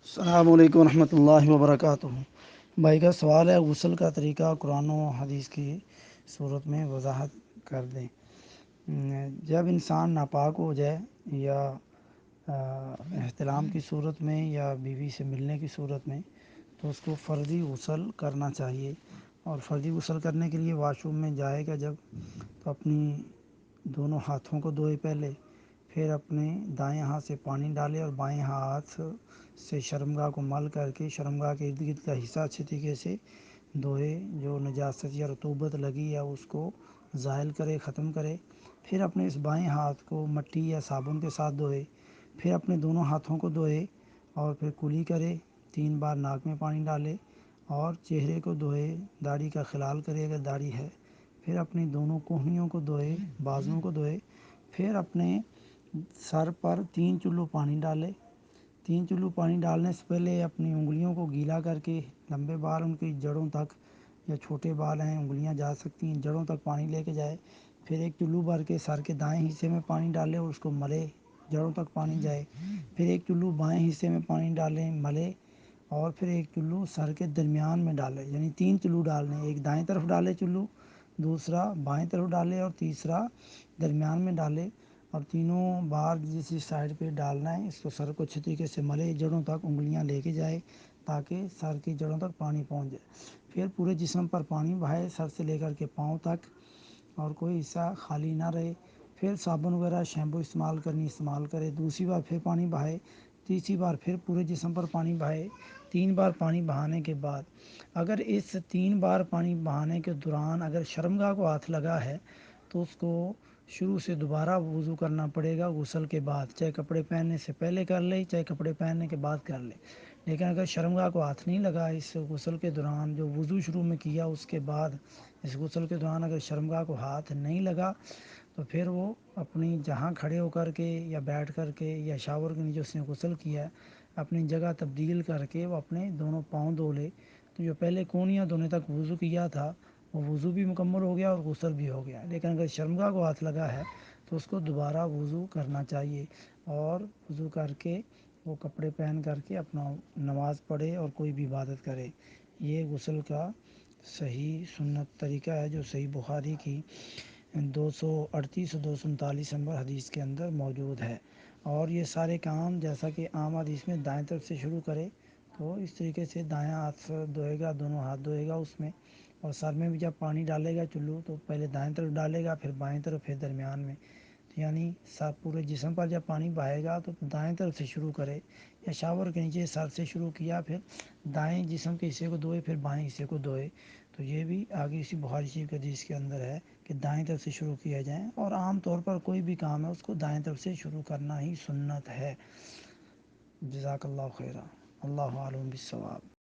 السلام علیکم ورحمۃ اللہ وبرکاتہ۔ بھائی کا سوال ہے، غسل کا طریقہ قرآن و حدیث کی صورت میں وضاحت کر دیں۔ جب انسان ناپاک ہو جائے یا احتلام کی صورت میں یا بیوی سے ملنے کی صورت میں تو اس کو فرضی غسل کرنا چاہیے، اور فرضی غسل کرنے کے لیے واش روم میں جائے گا جب تو اپنی دونوں ہاتھوں کو دھوئے پہلے، پھر اپنے دائیں ہاتھ سے پانی ڈالے اور بائیں ہاتھ سے شرمگاہ کو مل کر کے شرمگاہ کے ارد گرد کا حصہ اچھے طریقے سے دھوئے، جو نجاست یا رطوبت لگی ہے اس کو زائل کرے، ختم کرے۔ پھر اپنے اس بائیں ہاتھ کو مٹی یا صابن کے ساتھ دھوئے، پھر اپنے دونوں ہاتھوں کو دھوئے اور پھر کلی کرے، 3 بار ناک میں پانی ڈالے اور چہرے کو دھوئے، داڑھی کا خلال کرے اگر داڑھی ہے، پھر اپنی دونوں کونیوں کو دھوئے، بازوؤں کو دھوئے، پھر اپنے سر پر 3 چلو پانی ڈالے۔ 3 چلو پانی ڈالنے سے پہلے اپنی انگلیوں کو گیلا کر کے، لمبے بال ان کی جڑوں تک، یا چھوٹے بال ہیں انگلیاں جا سکتی ہیں، جڑوں تک پانی لے کے جائے۔ پھر 1 چلو بھر کے سر کے دائیں حصے میں پانی ڈالے اور اس کو ملے، جڑوں تک پانی جائے۔ پھر 1 چلو بائیں حصے میں پانی ڈالیں، ملے، اور پھر 1 چلو سر کے درمیان میں ڈالے، یعنی 3 چلو ڈالنے، ایک دائیں طرف ڈالے چلو، دوسرا بائیں طرف ڈالے اور تیسرا درمیان میں ڈالے، اور تینوں بار جس سائڈ پہ ڈالنا ہے اس کو سر کو اچھی طریقے سے ملے، جڑوں تک انگلیاں لے کے جائے تاکہ سر کی جڑوں تک پانی پہنچ جائے۔ پھر پورے جسم پر پانی بہائے، سر سے لے کر کے پاؤں تک، اور کوئی حصہ خالی نہ رہے۔ پھر صابن وغیرہ شیمپو استعمال کرے، دوسری بار پھر پانی بہائے، تیسری بار پھر پورے جسم پر پانی بہائے۔ 3 بار پانی بہانے کے بعد اگر اس 3 بار پانی بہانے کے دوران اگر شرمگاہ کو ہاتھ لگا ہے تو اس کو شروع سے دوبارہ وضو کرنا پڑے گا غسل کے بعد، چاہے کپڑے پہننے سے پہلے کر لے چاہے کپڑے پہننے کے بعد کر لے۔ لیکن اگر شرمگاہ کو ہاتھ نہیں لگا اس غسل کے دوران، جو وضو شروع میں کیا اس کے بعد اس غسل کے دوران اگر شرمگاہ کو ہاتھ نہیں لگا تو پھر وہ اپنی جہاں کھڑے ہو کر کے یا بیٹھ کر کے یا شاور کے نیچے اس نے غسل کیا ہے اپنی جگہ تبدیل کر کے وہ اپنے دونوں پاؤں دھو لے، تو جو پہلے کونیاں دھونے تک وضو کیا تھا وہ وضو بھی مکمل ہو گیا اور غسل بھی ہو گیا۔ لیکن اگر شرمگاہ کو ہاتھ لگا ہے تو اس کو دوبارہ وضو کرنا چاہیے، اور وضو کر کے وہ کپڑے پہن کر کے اپنا نماز پڑھے اور کوئی بھی عبادت کرے۔ یہ غسل کا صحیح سنت طریقہ ہے جو صحیح بخاری کی 238 و 239 نمبر حدیث کے اندر موجود ہے۔ اور یہ سارے کام جیسا کہ عام حدیث میں دائیں طرف سے شروع کرے تو اس طریقے سے دائیں ہاتھ سے دھوئے گا، دونوں ہاتھ دھوئے گا اس میں، اور سر میں بھی جب پانی ڈالے گا چلو تو پہلے دائیں طرف ڈالے گا، پھر بائیں طرف، پھر درمیان میں، یعنی سب پورے جسم پر جب پانی بہائے گا تو دائیں طرف سے شروع کرے، یا شاور کے نیچے سر سے شروع کیا، پھر دائیں جسم کے حصے کو دھوئے، پھر بائیں حصے کو دھوئے۔ تو یہ بھی آگے اسی بخاری شریف کے حدیث کے اندر ہے کہ دائیں طرف سے شروع کیا جائیں، اور عام طور پر کوئی بھی کام ہے اس کو دائیں طرف سے شروع کرنا ہی سنت ہے۔ جزاک اللہ خیرہ، اللہ عالم بالصواب۔